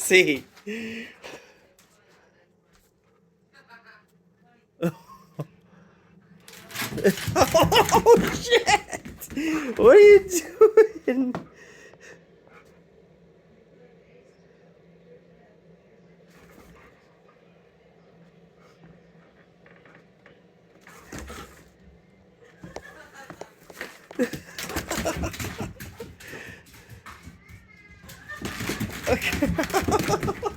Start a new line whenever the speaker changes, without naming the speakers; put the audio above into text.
see. Oh shit! What are you doing? Okay.